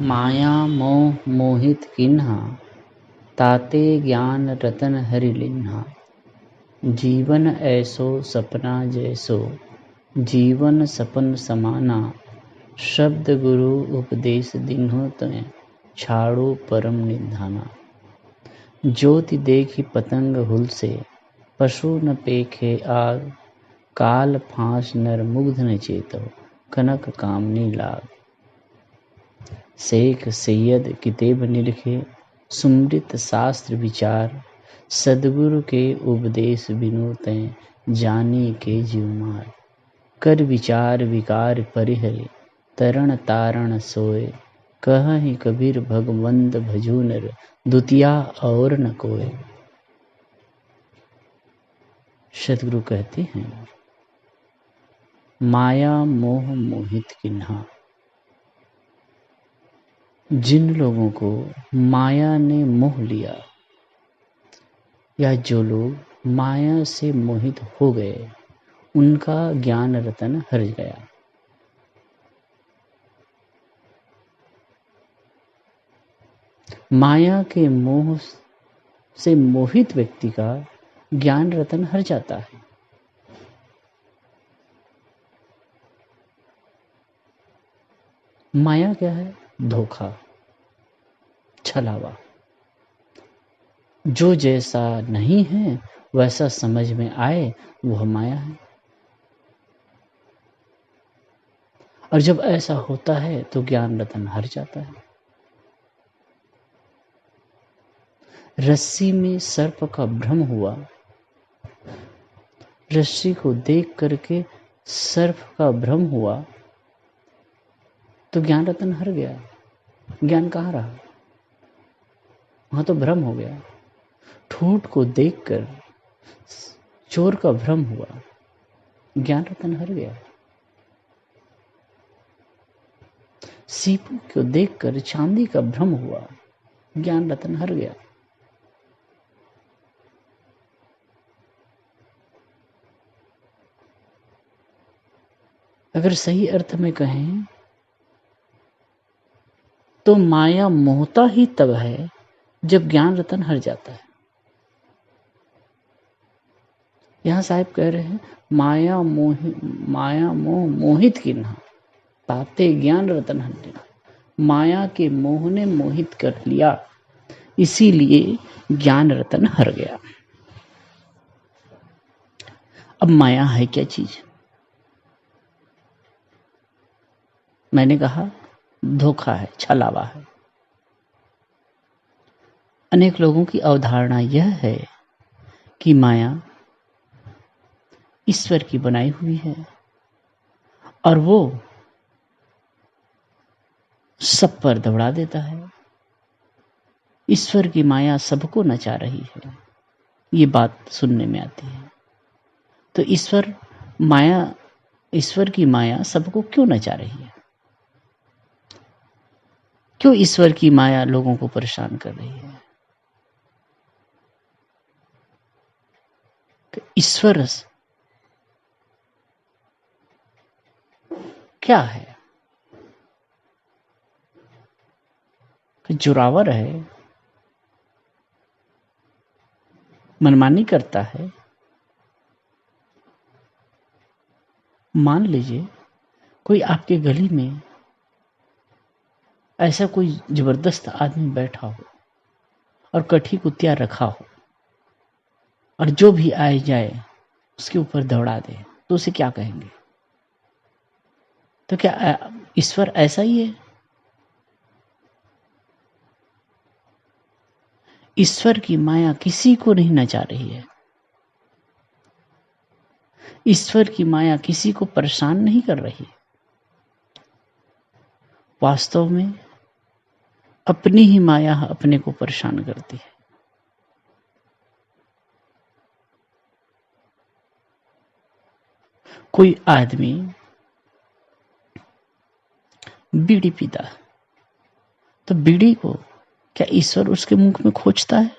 माया मोह मोहित किन्हा, ताते ज्ञान रतन हरि लिन्हा। जीवन ऐसो सपना जैसो, जीवन सपन समाना। शब्द गुरु उपदेश दिन्हो तय, छाड़ो परम निधाना। ज्योति देखी पतंग हुल से, पशु न पेखे आग। काल फांस नर मुग्ध न चेतो, कनक कामनी लाग। शेख सैयद कितेब निरखे, सुमृत शास्त्र विचार। सदगुरु के उपदेश बिनु तैं, जानी के जीव मार। कर विचार विकार परिहरे, तरण तारण सोए। कहहि कबीर भगवंत भजू नर, दुतिया और न कोय। सदगुरु कहते हैं, माया मोह मोहित किन्हा। जिन लोगों को माया ने मोह लिया, या जो लोग माया से मोहित हो गए, उनका ज्ञान रतन हर गया। माया के मोह से मोहित व्यक्ति का ज्ञान रतन हर जाता है। माया क्या है? धोखा, छलावा। जो जैसा नहीं है वैसा समझ में आए, वह माया है। और जब ऐसा होता है तो ज्ञान रतन हर जाता है। रस्सी में सर्प का भ्रम हुआ, रस्सी को देख करके सर्प का भ्रम हुआ, तो ज्ञान रतन हर गया। ज्ञान कहाँ रहा? वहां तो भ्रम हो गया। ठूठ को देखकर चोर का भ्रम हुआ, ज्ञान रतन हर गया। सीपू को देखकर चांदी का भ्रम हुआ, ज्ञान रतन हर गया। अगर सही अर्थ में कहें तो माया मोहता ही तब है जब ज्ञान रतन हर जाता है। यहां साहिब कह रहे हैं, माया मोह मोहित किन्हा, ताते ज्ञान रतन हर लिया। माया के मोह ने मोहित कर लिया, इसीलिए ज्ञान रतन हर गया। अब माया है क्या चीज? मैंने कहा धोखा है, छलावा है। अनेक लोगों की अवधारणा यह है कि माया ईश्वर की बनाई हुई है और वो सब पर दौड़ा देता है। ईश्वर की माया सबको नचा रही है, ये बात सुनने में आती है। तो ईश्वर की माया सबको क्यों नचा रही है? क्यों ईश्वर की माया लोगों को परेशान कर रही है? ईश्वर क्या है? जोरावर है, मनमानी करता है। मान लीजिए कोई आपके गली में ऐसा कोई जबरदस्त आदमी बैठा हो और कठी कुतिया रखा हो और जो भी आए जाए उसके ऊपर दौड़ा दे, तो उसे क्या कहेंगे? तो क्या ईश्वर ऐसा ही है? ईश्वर की माया किसी को नहीं नचा रही है। ईश्वर की माया किसी को परेशान नहीं कर रही। वास्तव में अपनी ही माया अपने को परेशान करती है। कोई आदमी बीड़ी पीता है, तो बीड़ी को क्या ईश्वर उसके मुख में खोजता है?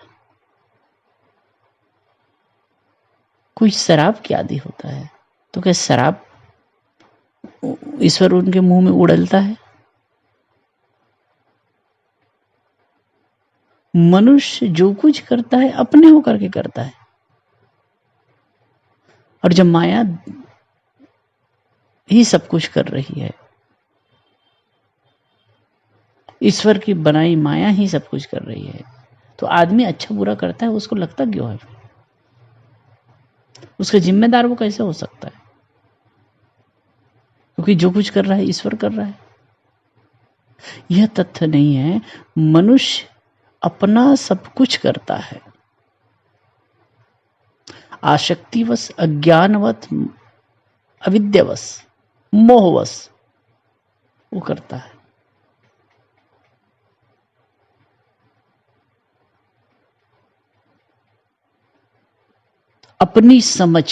कोई शराब के आदी होता है, तो क्या शराब ईश्वर उनके मुंह में उड़लता है? मनुष्य जो कुछ करता है अपने होकर के करता है, और जब माया ही सब कुछ कर रही है, ईश्वर की बनाई माया ही सब कुछ कर रही है, तो आदमी अच्छा बुरा करता है, उसको लगता क्यों है? उसका जिम्मेदार वो कैसे हो सकता है? क्योंकि जो कुछ कर रहा है ईश्वर कर रहा है। यह तथ्य नहीं है। मनुष्य अपना सब कुछ करता है, आसक्तिवश, अज्ञानवश, अविद्यावश, मोहवश वो करता है। अपनी समझ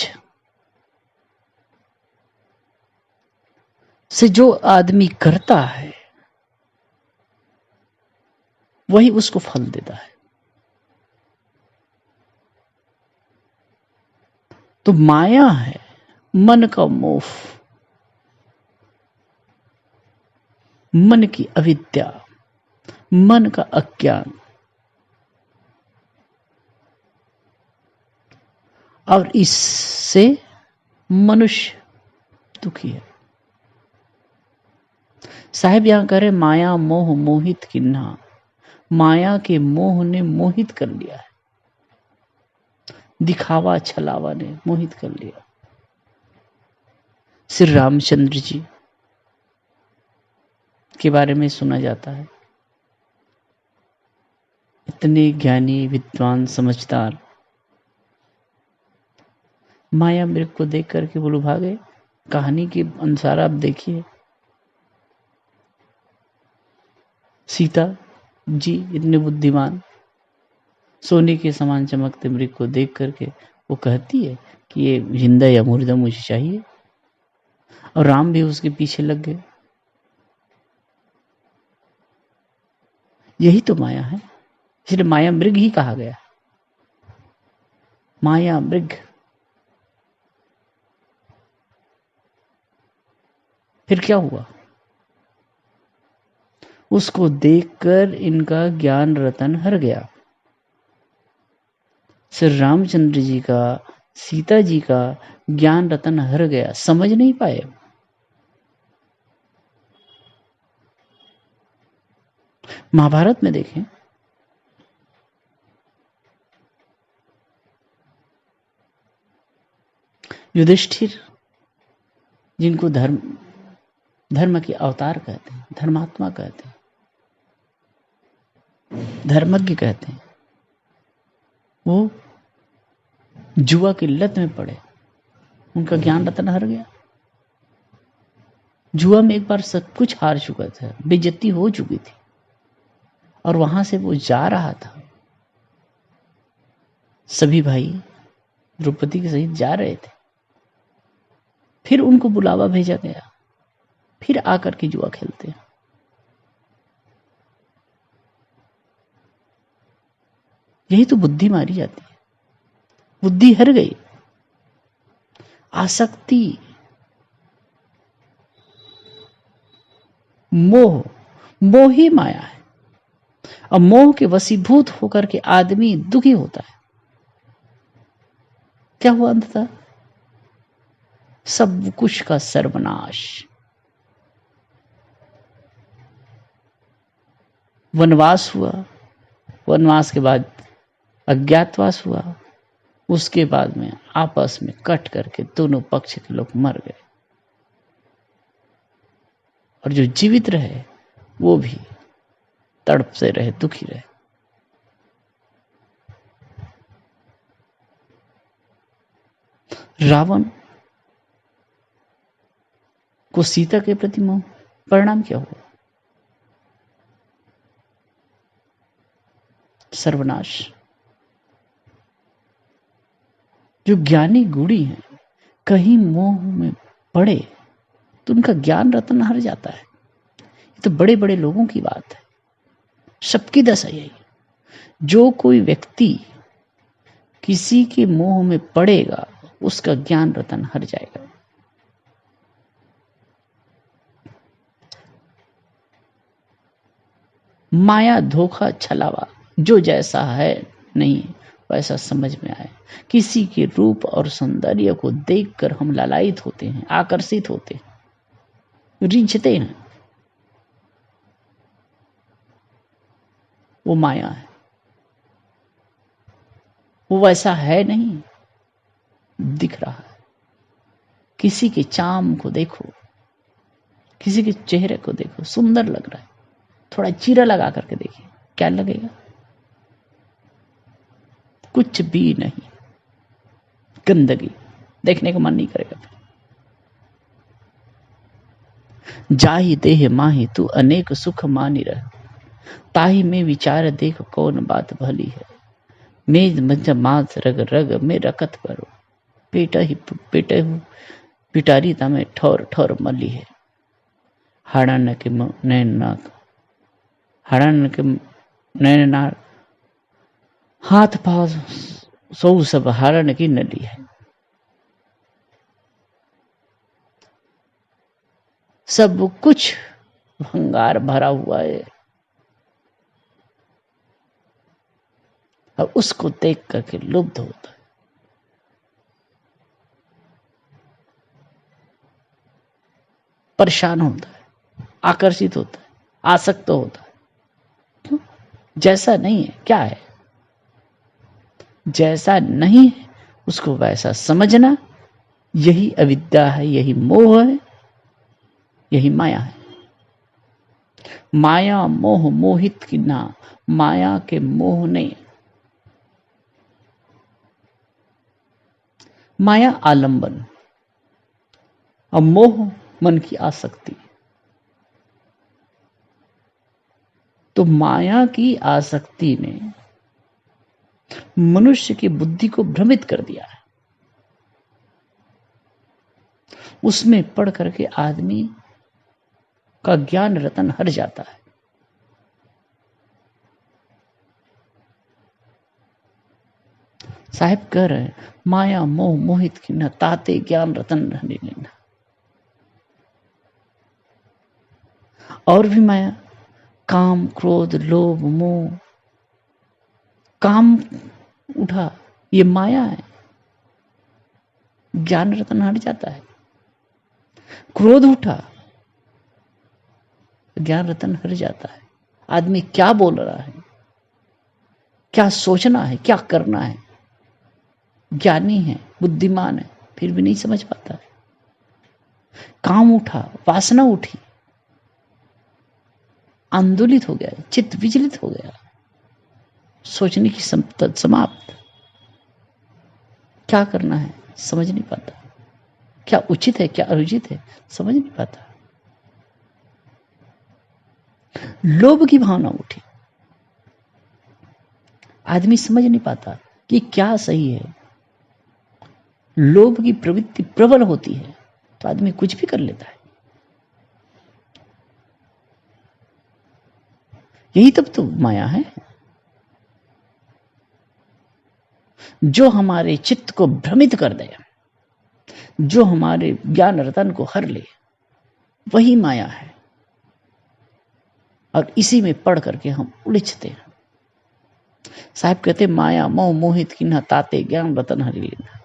से जो आदमी करता है वही उसको फल देता है। तो माया है मन का मोह, मन की अविद्या, मन का अज्ञान, और इससे मनुष्य दुखी है। साहिब यहां कह रहे माया मोह मोहित किन्हा, माया के मोह ने मोहित कर लिया है, दिखावा छलावा ने मोहित कर लिया। श्री रामचंद्र जी के बारे में सुना जाता है, इतने ज्ञानी विद्वान समझदार, माया मृग को देख करके बोलो भागे। कहानी के अनुसार आप देखिए, सीता जी इतने बुद्धिमान, सोने के समान चमकते मृग को देख करके वो कहती है कि ये जिंदा या मुर्दा मुझे चाहिए, और राम भी उसके पीछे लग गए। यही तो माया है, इसलिए माया मृग ही कहा गया। माया मृग। फिर क्या हुआ? उसको देखकर इनका ज्ञान रतन हर गया। श्री रामचंद्र जी का, सीता जी का ज्ञान रतन हर गया, समझ नहीं पाए। महाभारत में देखें, युधिष्ठिर जिनको धर्म के अवतार कहते हैं, धर्मात्मा कहते हैं, धर्मज्ञ कहते हैं, वो जुआ की लत में पड़े, उनका ज्ञान रतन हर गया। जुआ में एक बार सब कुछ हार चुका था, बेइज्जती हो चुकी थी, और वहां से वो जा रहा था, सभी भाई द्रौपदी के सहित जा रहे थे। फिर उनको बुलावा भेजा गया, फिर आकर के जुआ खेलते हैं। यही तो बुद्धि मारी जाती है, बुद्धि हर गई। आसक्ति, मोह, मोह ही माया है, और मोह के वशीभूत होकर के आदमी दुखी होता है। क्या हुआ अंततः? सब कुछ का सर्वनाश। वनवास हुआ, वनवास के बाद अज्ञातवास हुआ, उसके बाद में आपस में कट करके दोनों पक्ष के लोग मर गए, और जो जीवित रहे वो भी तड़प से रहे, दुखी रहे। रावण को सीता के प्रति मोह, परिणाम क्या हुआ? सर्वनाश। जो ज्ञानी गुणी हैं, कहीं मोह में पड़े तो उनका ज्ञान रत्न हर जाता है। ये तो बड़े बड़े लोगों की बात है, सबकी दशा यही। जो कोई व्यक्ति किसी के मोह में पड़ेगा उसका ज्ञान रतन हर जाएगा। माया, धोखा, छलावा, जो जैसा है नहीं वैसा समझ में आए। किसी के रूप और सौंदर्य को देखकर हम लालायित होते हैं, आकर्षित होते हैं, रिझते हैं, वो माया है। वो वैसा है नहीं, दिख रहा है। किसी के चाम को देखो, किसी के चेहरे को देखो, सुंदर लग रहा है, थोड़ा चीरा लगा करके देखिए, क्या लगेगा? कुछ भी नहीं, गंदगी, देखने को मन नहीं करेगा। जाहि देह माही तू अनेक सुख मानी रह, ताही में विचार देख कौन बात भली है। मेज मंच मांस रग रग में रखत करो, पेट पिटारी तमें ठोर ठोर मली है। हड़न के नैननाक, हड़न के नैननाक, हाथ पांव सौ सब हरण की नली है। सब कुछ भंगार भरा हुआ है और उसको देख करके लुब्ध होता है। परेशान होता है, आकर्षित होता है, आसक्त होता है। क्यों? जैसा नहीं है, क्या है? जैसा नहीं है उसको वैसा समझना, यही अविद्या है, यही मोह है, यही माया है। माया मोह मोहित की ना, माया के मोह ने, माया आलंबन और मोह मन की आसक्ति। तो माया की आसक्ति ने मनुष्य की बुद्धि को भ्रमित कर दिया है। उसमें पढ़ करके आदमी का ज्ञान रतन हर जाता है। साहिब कह रहे हैं, माया मोह मोहित की न ताते ज्ञान रतन रहने लेना। और भी माया, काम क्रोध लोभ मोह, काम उठा, ये माया है, ज्ञान रतन हट जाता है। क्रोध उठा, ज्ञान रतन हट जाता है। आदमी क्या बोल रहा है, क्या सोचना है, क्या करना है, ज्ञानी है, बुद्धिमान है, फिर भी नहीं समझ पाता है। काम उठा, वासना उठी, आंदोलित हो गया, चित्त विचलित हो गया, सोचने की समाप्त। क्या करना है समझ नहीं पाता, क्या उचित है क्या अनुचित है समझ नहीं पाता। लोभ की भावना उठी, आदमी समझ नहीं पाता कि क्या सही है। लोभ की प्रवृत्ति प्रबल होती है तो आदमी कुछ भी कर लेता है। यही तब तो माया है, जो हमारे चित्त को भ्रमित कर दे, जो हमारे ज्ञान रतन को हर ले, वही माया है। और इसी में पढ़ करके हम उलझते हैं। साहब कहते, माया मोह मोहित की न ताते ज्ञान रतन हरि लेना।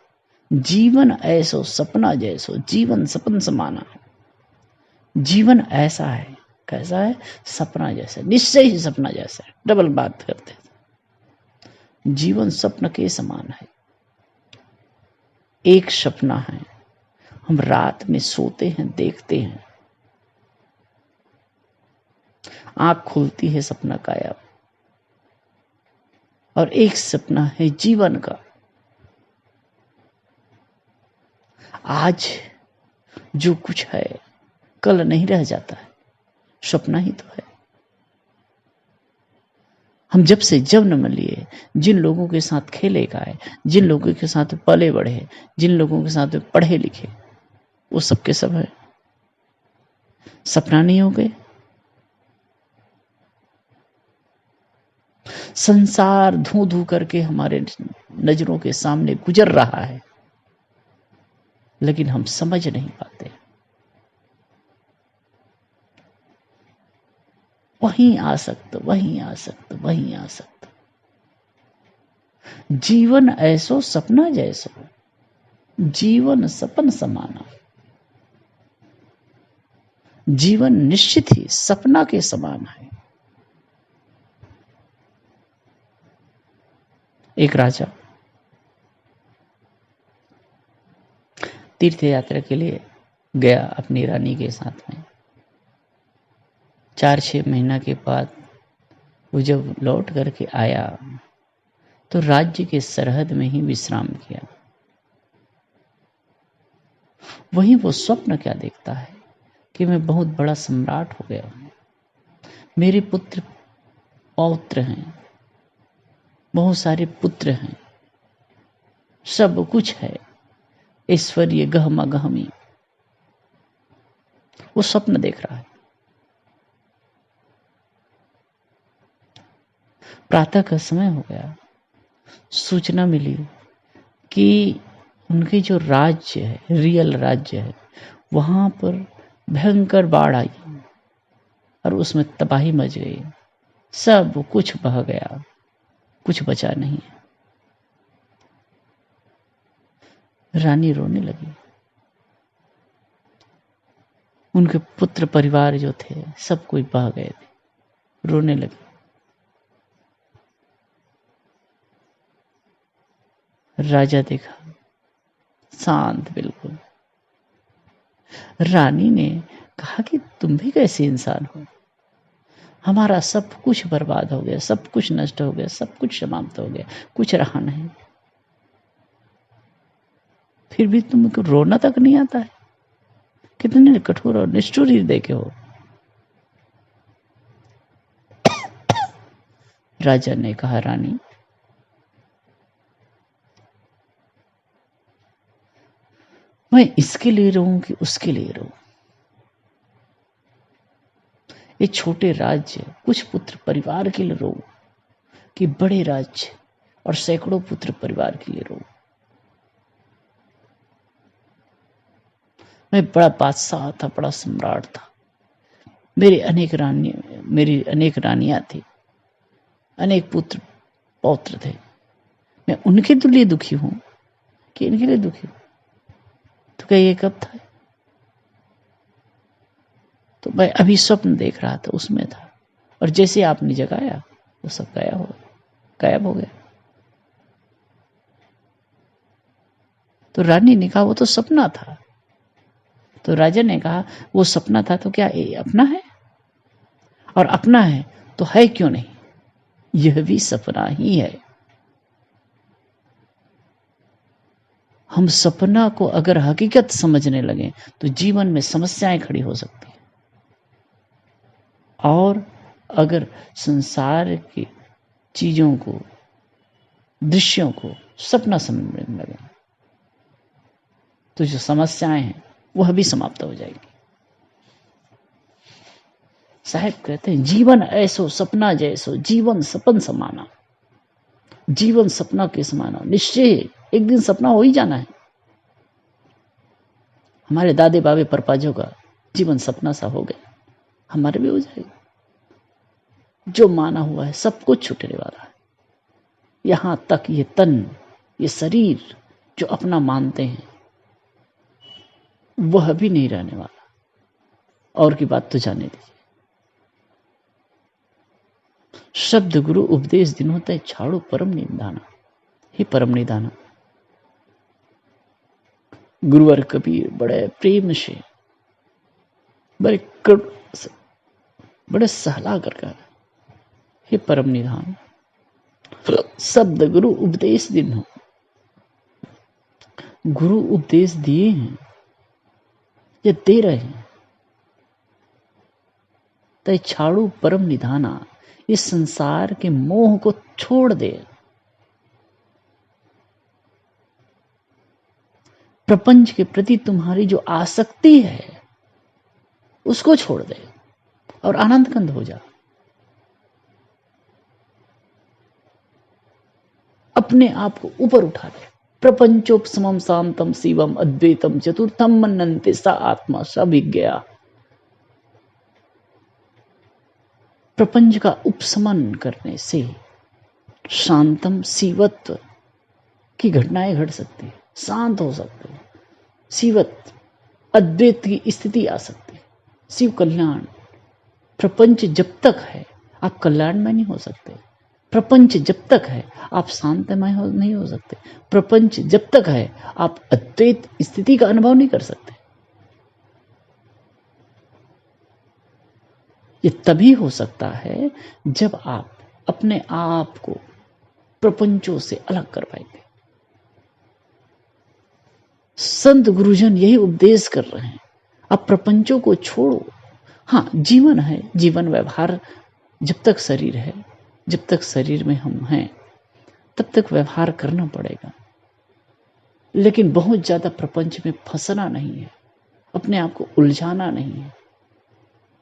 जीवन ऐसो सपना जैसो, जीवन सपन समाना। जीवन ऐसा है, कैसा है? सपना जैसा, निश्चय ही सपना जैसा है। डबल बात करते हैं। जीवन स्वप्न के समान है। एक सपना है, हम रात में सोते हैं, देखते हैं, आंख खुलती है, सपना गायब। और एक सपना है जीवन का। आज जो कुछ है कल नहीं रह जाता है, सपना ही तो है। हम जब से जन्म में लिए, जिन लोगों के साथ खेले गए, जिन लोगों के साथ पले बढ़े, जिन लोगों के साथ पढ़े लिखे, वो सबके सब है, सपना नहीं हो गए। संसार धू धू करके हमारे नजरों के सामने गुजर रहा है, लेकिन हम समझ नहीं पाते। वहीं आसक्त, वहीं आसक्त, वहीं आसक्त। जीवन ऐसो सपना जैसो, जीवन सपन समाना। जीवन निश्चित ही सपना के समान है। एक राजा तीर्थ यात्रा के लिए गया अपनी रानी के साथ में। 4-6 महीना के बाद वो जब लौट करके आया तो राज्य के सरहद में ही विश्राम किया। वहीं वो स्वप्न क्या देखता है कि मैं बहुत बड़ा सम्राट हो गया हूं, मेरे पुत्र पौत्र हैं, बहुत सारे पुत्र हैं, सब कुछ है, ऐश्वर्य गहमा गहमी। वो स्वप्न देख रहा है। प्रातः का समय हो गया, सूचना मिली कि उनके जो राज्य है, रियल राज्य है, वहां पर भयंकर बाढ़ आई और उसमें तबाही मच गई। सब कुछ बह गया, कुछ बचा नहीं। रानी रोने लगी। उनके पुत्र परिवार जो थे सब कोई बह गए थे, रोने लगे। राजा देखा शांत बिल्कुल। रानी ने कहा कि तुम भी कैसे इंसान हो, हमारा सब कुछ बर्बाद हो गया, सब कुछ नष्ट हो गया, सब कुछ समाप्त हो गया, कुछ रहा नहीं, फिर भी तुमको रोना तक नहीं आता है। कितने कठोर और निष्ठुर हृदय के हो। राजा ने कहा रानी, मैं इसके लिए रहूं कि उसके लिए रहूं। ये छोटे राज्य कुछ पुत्र परिवार के लिए रहूं कि बड़े राज्य और सैकड़ों पुत्र परिवार के लिए रहूं। मैं बड़ा बादशाह था, बड़ा सम्राट था, मेरी अनेक रानियां थी, अनेक पुत्र पौत्र थे। मैं उनके लिए दुखी हूं कि इनके लिए दुखी हूं? तो क्या ये कब था? तो मैं अभी स्वप्न देख रहा था, उसमें था, और जैसे आपने जगाया वो सब गायब हो गया। तो रानी ने कहा वो तो सपना था। तो राजा ने कहा वो सपना था तो क्या ये अपना है? और अपना है तो है क्यों नहीं? यह भी सपना ही है। हम सपना को अगर हकीकत समझने लगे तो जीवन में समस्याएं खड़ी हो सकती हैं। और अगर संसार की चीजों को, दृश्यों को सपना समझने लगे तो जो समस्याएं हैं वह भी समाप्त हो जाएगी। साहब कहते हैं जीवन ऐसो सपना जैसो, जीवन सपन समाना। जीवन सपना के समाना, निश्चय एक दिन सपना हो ही जाना है। हमारे दादे बाबे परपाजों का जीवन सपना सा हो गया, हमारे भी हो जाएगा। जो माना हुआ है सब कुछ छूटने वाला है, यहां तक ये तन, ये शरीर जो अपना मानते हैं वह भी नहीं रहने वाला। और की बात तो जाने दीजिए। शब्द गुरु उपदेश दिन होता है छाड़ो परम निधाना। हे परम निधाना, गुरुवर कबीर बड़े प्रेम से, बड़े सहला कर, हे परम निधान, शब्द गुरु उपदेश दिन हो। गुरु उपदेश दिए हैं या दे रहे हैं, तय छाड़ू परम निधाना, इस संसार के मोह को छोड़ दे, प्रपंच के प्रति तुम्हारी जो आसक्ति है उसको छोड़ दे और आनंद कंद हो जा। अपने आप को ऊपर उठा दे। प्रपंचोपशमम शांतम शिवम अद्वैतम चतुर्थम मनन्ते सा आत्मा स विज्ञा। प्रपंच का उपशमन करने से शांतम शिवत्व, की घटनाएं घट सकती है, शांत हो सकते हैं, शिवत्व अद्वैत की स्थिति आ सकती है, शिव कल्याण। प्रपंच जब तक है आप कल्याणमय नहीं हो सकते, प्रपंच जब तक है आप शांतमय नहीं हो सकते, प्रपंच जब तक है आप अद्वैत स्थिति का अनुभव नहीं कर सकते। ये तभी हो सकता है जब आप अपने आप को प्रपंचों से अलग कर पाएंगे। संत गुरुजन यही उपदेश कर रहे हैं, अब प्रपंचों को छोड़ो। हाँ, जीवन है, जीवन व्यवहार, जब तक शरीर है, जब तक शरीर में हम हैं तब तक व्यवहार करना पड़ेगा, लेकिन बहुत ज्यादा प्रपंच में फंसना नहीं है, अपने आप को उलझाना नहीं है,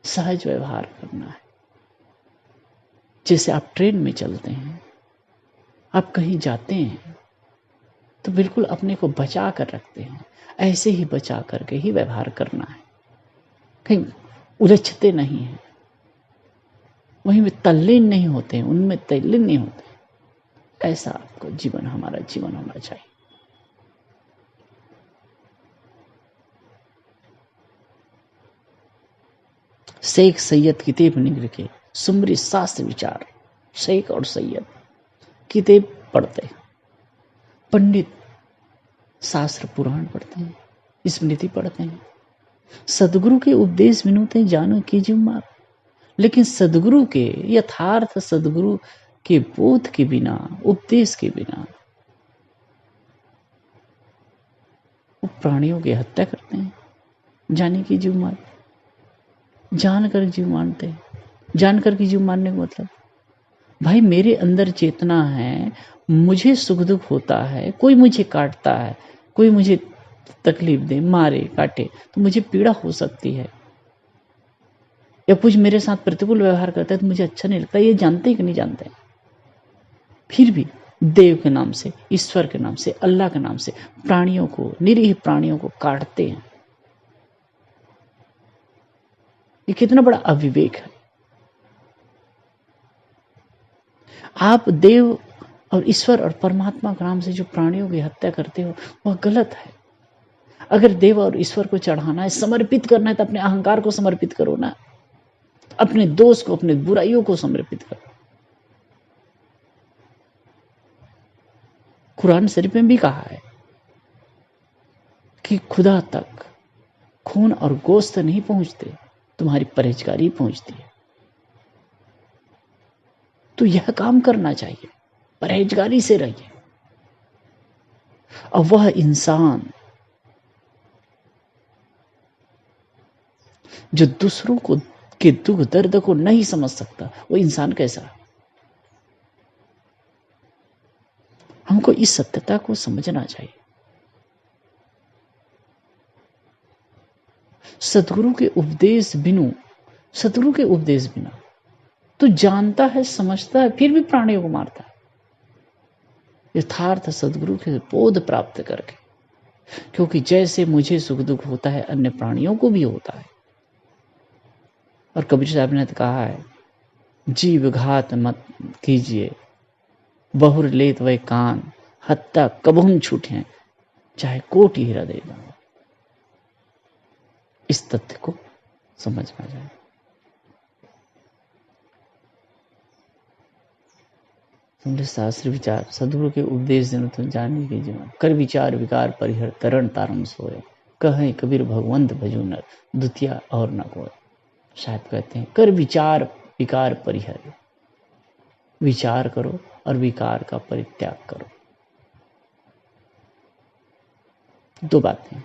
सहज व्यवहार करना है। जैसे आप ट्रेन में चलते हैं, आप कहीं जाते हैं तो बिल्कुल अपने को बचा कर रखते हैं, ऐसे ही बचा करके ही व्यवहार करना है, कहीं उलझते नहीं हैं, वहीं में तल्लीन नहीं होते हैं, उनमें तल्लीन नहीं होते। ऐसा आपको जीवन, हमारा जीवन होना चाहिए। शेख सैयद किताब निगल के सुमरी शास्त्र विचार, शेख और सैयद किताब पढ़ते, पंडित शास्त्र पुराण पढ़ते हैं, स्मृति पढ़ते हैं, सदगुरु के उपदेश विनोते जानो कीजिए मार। लेकिन सदगुरु के यथार्थ सदगुरु के बोध के बिना, उपदेश के बिना वो प्राणियों की हत्या करते हैं, जाने की जीव मार, जानकर जीव मारते हैं। जानकर की जीव मारने का मतलब, भाई मेरे अंदर चेतना है, मुझे सुख दुख होता है, कोई मुझे काटता है, कोई मुझे तकलीफ दे, मारे, काटे, तो मुझे पीड़ा हो सकती है, या कुछ मेरे साथ प्रतिकूल व्यवहार करता है तो मुझे अच्छा नहीं लगता। ये जानते कि नहीं जानते, फिर भी देव के नाम से, ईश्वर के नाम से, अल्लाह के नाम से प्राणियों को, निरीह प्राणियों को काटते हैं। ये कितना बड़ा अविवेक है। आप देव और ईश्वर और परमात्मा के नाम से जो प्राणियों की हत्या करते हो वह गलत है। अगर देव और ईश्वर को चढ़ाना है, समर्पित करना है, तो अपने अहंकार को समर्पित करो ना, अपने दोष को, अपने बुराइयों को समर्पित करो। कुरान शरीफ में भी कहा है कि खुदा तक खून और गोश्त नहीं पहुंचते, तुम्हारी परहेजगारी पहुंचती है। तो यह काम करना चाहिए, परहेजगारी से रहिए। और वह इंसान जो दूसरों को के दुख दर्द को नहीं समझ सकता, वो इंसान कैसा? हमको इस सत्यता को समझना चाहिए। सदगुरु के उपदेश बिना तो जानता है, समझता है, फिर भी प्राणियों को मारता है। यथार्थ सदगुरु के बोध प्राप्त करके, क्योंकि जैसे मुझे सुख दुख होता है अन्य प्राणियों को भी होता है। और कबीर साहब ने तो कहा है, जीव घात मत कीजिए, बहुर लेत वह कान, हत्या कबहुन छूटे, चाहे कोटि हीरा दे दो। इस तथ्य को समझना चाहिए। शास्त्र विचार, सदगुरु के उपदेश दिन तो जाने के जीवन, कर विचार विकार परिहर, तरण तारम सोए, कहें कबीर भगवंत भजो नर, द्वितीय और न कोय। शायद कहते हैं कर विचार विकार परिहर, विचार करो और विकार का परित्याग करो। दो बातें,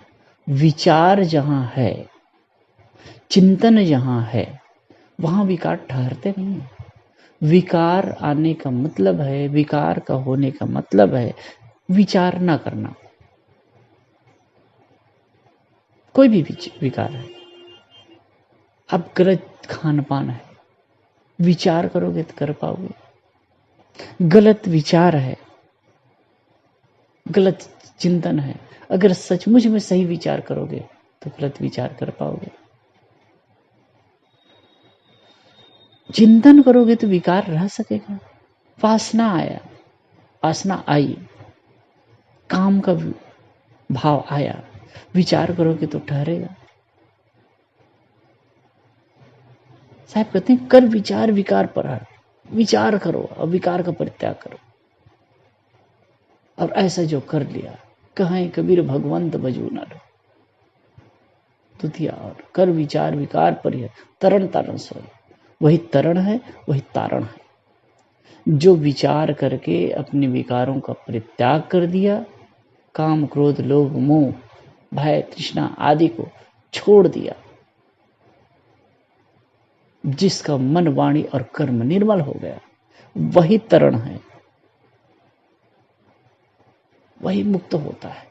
विचार जहां है, चिंतन जहां है, वहां विकार ठहरते नहीं है। विकार आने का मतलब है, विकार का होने का मतलब है विचार ना करना। कोई भी विकार है, अब गलत खान पान है, विचार करोगे तो कर पाओगे। गलत विचार है, गलत चिंतन है, अगर सचमुच में सही विचार करोगे तो गलत विचार कर पाओगे। चिंतन करोगे तो विकार रह सकेगा। वासना आया, वासना आई, काम का भाव आया, विचार करोगे तो ठहरेगा। साहब कहते हैं कर विचार विकार पर हर, विचार करो और विकार का परित्याग करो। और ऐसा जो कर लिया, कहें कबीर भगवंत भजू न लो। तुतिया और कर विचार विकार पर है, तरण तारण सोए। वही तरण है, वही तारण है। जो विचार करके अपने विकारों का परित्याग कर दिया, काम क्रोध लोभ मोह भय तृष्णा आदि को छोड़ दिया, जिसका मन वाणी और कर्म निर्मल हो गया, वही तरण है, वही मुक्त होता है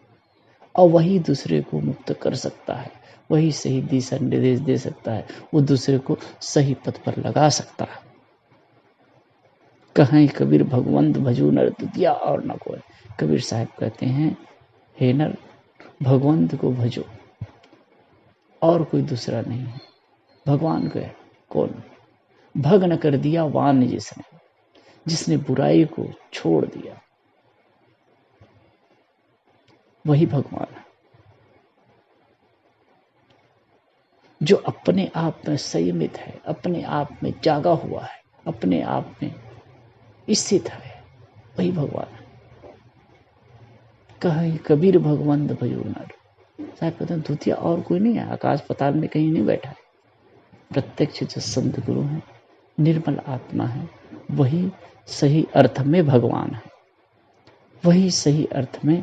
और वही दूसरे को मुक्त कर सकता है। वही सही दिशा निर्देश दे सकता है, वो दूसरे को सही पथ पर लगा सकता है। कहें कबीर भगवंत भजू नर दुतिया और न कोई। कबीर साहब कहते हैं, हे नर, भगवंत को भजो और कोई दूसरा नहीं है। भगवान को है कौन? भग्न कर दिया वान जिसने, जिसने बुराई को छोड़ दिया, वही भगवान है। जो अपने आप में संयमित है, अपने आप में जागा हुआ है, अपने आप में स्थित है, वही भगवान है। कहीं कबीर भगवंत भजो नर। साहब कहते हैं द्वितीय और कोई नहीं है, आकाश पताल में कहीं नहीं बैठा है। प्रत्यक्ष जो संत गुरु है, निर्मल आत्मा है, वही सही अर्थ में भगवान है, वही सही अर्थ में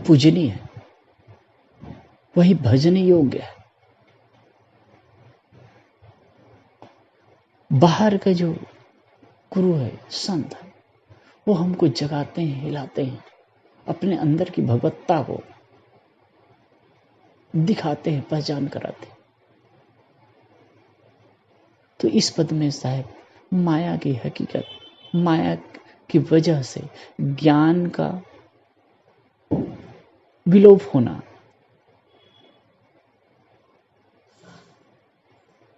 पूजनीय है, वही भजन योग्य है। बाहर का जो गुरु है, संत है, वो हमको जगाते हैं, हिलाते हैं, अपने अंदर की भगवत्ता को दिखाते हैं, पहचान कराते हैं। तो इस पद में साहब माया की हकीकत, माया की वजह से ज्ञान का विलोप होना,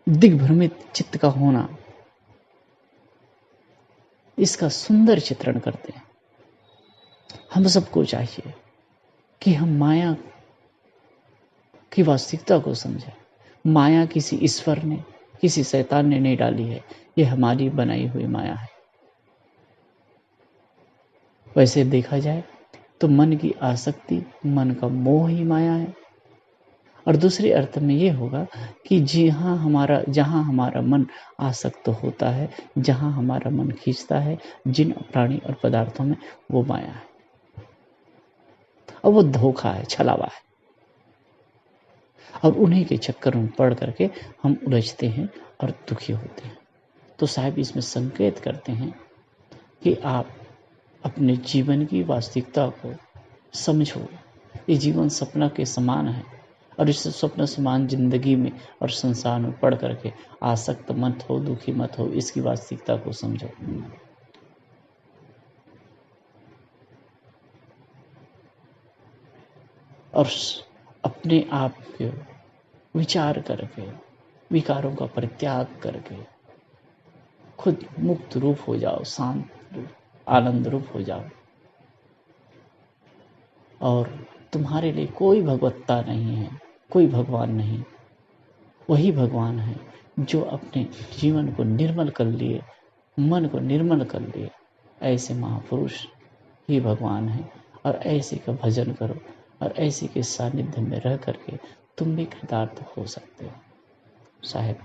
दिग्भ्रमित चित्त का होना, इसका सुंदर चित्रण करते हैं। हम सबको चाहिए कि हम माया की वास्तविकता को समझें। माया किसी ईश्वर ने, किसी शैतान ने नहीं डाली है, ये हमारी बनाई हुई माया है। वैसे देखा जाए तो मन की आसक्ति, मन का मोह ही माया है। और दूसरे अर्थ में ये होगा कि जहाँ हमारा मन आसक्त होता है, जहाँ हमारा मन खींचता है जिन प्राणी और पदार्थों में, वो माया है और वो धोखा है, छलावा है। और उन्हीं के चक्कर में पड़ करके हम उलझते हैं और दुखी होते हैं। तो साहब इसमें संकेत करते हैं कि आप अपने जीवन की वास्तविकता को समझो। ये जीवन सपना के समान है और इस स्वप्न समान जिंदगी में और संसार में पढ़ करके आसक्त मत हो, दुखी मत हो, इसकी वास्तविकता को समझो। और अपने आप के विचार करके, विकारों का परित्याग करके खुद मुक्त रूप हो जाओ, शांत रूप, आनंद रूप हो जाओ। और तुम्हारे लिए कोई भगवत्ता नहीं है, कोई भगवान नहीं। वही भगवान है जो अपने जीवन को निर्मल कर लिए, मन को निर्मल कर लिए। ऐसे महापुरुष ही भगवान है। और ऐसे का भजन करो और ऐसे के सानिध्य में रह करके तुम भी कृतार्थ हो सकते हो। साहेब